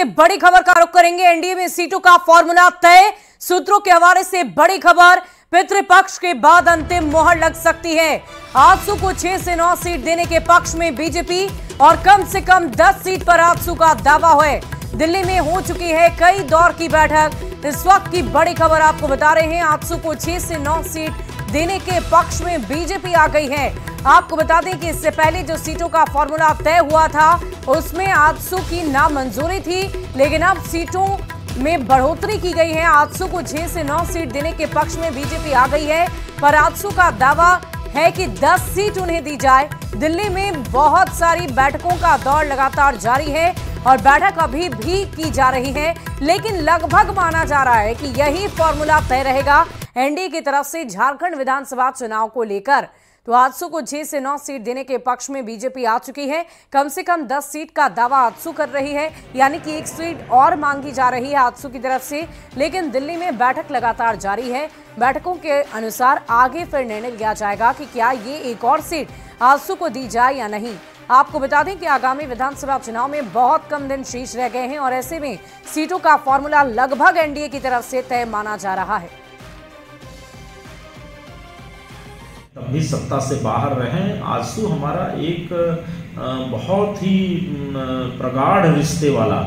से बड़ी खबर का रुख करेंगे। एनडीए में सीटों का फॉर्मूला तय। सूत्रों के हवाले से बड़ी खबर, पितृपक्ष के बाद अंतिम मोहर लग सकती है। आजसू को 6 से 9 सीट देने के पक्ष में बीजेपी और कम से कम 10 सीट पर आजसू का दावा है। दिल्ली में हो चुकी है कई दौर की बैठक। इस वक्त की बड़ी खबर आपको बता रहे हैं, आजसू को 6 से 9 सीट देने के पक्ष में बीजेपी आ गई है। आपको बता दें कि इससे पहले जो सीटों का फॉर्मूला तय हुआ था उसमें आजसू की नामंजूरी थी, लेकिन अब सीटों में बढ़ोतरी की गई है। आजसू को 6 से 9 सीट देने के पक्ष में बीजेपी आ गई है, पर आजसू का दावा है कि 10 सीट उन्हें दी जाए। दिल्ली में बहुत सारी बैठकों का दौर लगातार जारी है और बैठक अभी भी की जा रही है, लेकिन लगभग माना जा रहा है कि यही फॉर्मूला तय रहेगा एनडीए की तरफ से झारखंड विधानसभा चुनाव को लेकर। तो आजसू को 6 से 9 सीट देने के पक्ष में बीजेपी आ चुकी है। कम से कम 10 सीट का दावा आजसू कर रही है, यानी कि 1 सीट और मांगी जा रही है आजसू की तरफ से। लेकिन दिल्ली में बैठक लगातार जारी है। बैठकों के अनुसार आगे फिर निर्णय लिया जाएगा कि क्या ये एक और सीट आजसू को दी जाए या नहीं। आपको बता दें कि आगामी विधानसभा चुनाव में बहुत कम दिन शेष रह गए हैं और ऐसे में सीटों का फॉर्मूला लगभग एनडीए की तरफ से तय माना जा रहा है। तब भी सत्ता से बाहर रहें। आजसू हमारा एक बहुत ही प्रगाढ़ रिश्ते वाला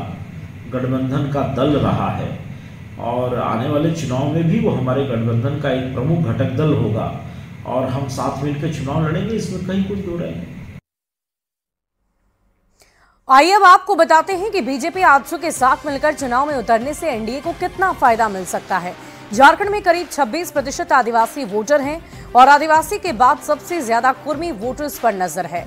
गठबंधन का दल रहा है और आने वाले चुनाव में भी वो हमारे गठबंधन का एक प्रमुख घटक दल होगा और हम साथ मिलकर चुनाव लड़ेंगे, इसमें कहीं कुछ दो राय नहीं। आइए अब आपको बताते हैं कि बीजेपी आजसू के साथ मिलकर चुनाव में उतरने से एनडीए को कितना फायदा मिल सकता है। झारखंड में करीब 26% आदिवासी वोटर हैं और आदिवासी के बाद सबसे ज्यादा कुर्मी वोटर्स पर नजर है।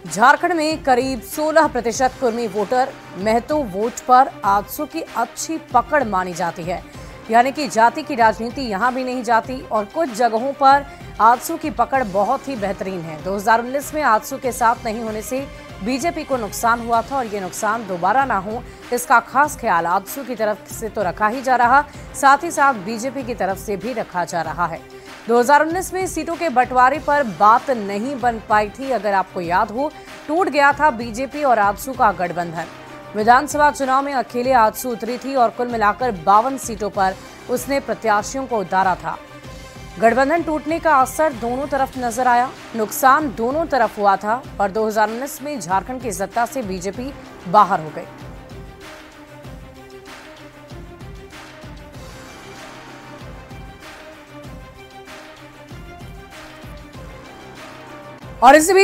झारखंड में करीब 16% कुर्मी वोटर महतो वोट पर आजसू की अच्छी पकड़ मानी जाती है, यानी कि जाति की राजनीति यहां भी नहीं जाती और कुछ जगहों पर आजसू की पकड़ बहुत ही बेहतरीन है। 2019 में आजसू के साथ नहीं होने से बीजेपी को नुकसान हुआ था और ये नुकसान दोबारा ना हो, इसका खास ख्याल आजसू की तरफ से तो रखा ही जा रहा, साथ ही साथ बीजेपी की तरफ से भी रखा जा रहा है। 2019 में सीटों के बंटवारे पर बात नहीं बन पाई थी, अगर आपको याद हो, टूट गया था बीजेपी और आजसू का गठबंधन। विधानसभा चुनाव में अकेले आजसू उतरी थी और कुल मिलाकर 52 सीटों पर उसने प्रत्याशियों को उतारा था। गठबंधन टूटने का असर दोनों तरफ नजर आया, नुकसान दोनों तरफ हुआ था और 2019 में झारखंड की सत्ता से बीजेपी बाहर हो गई। और इसी बीच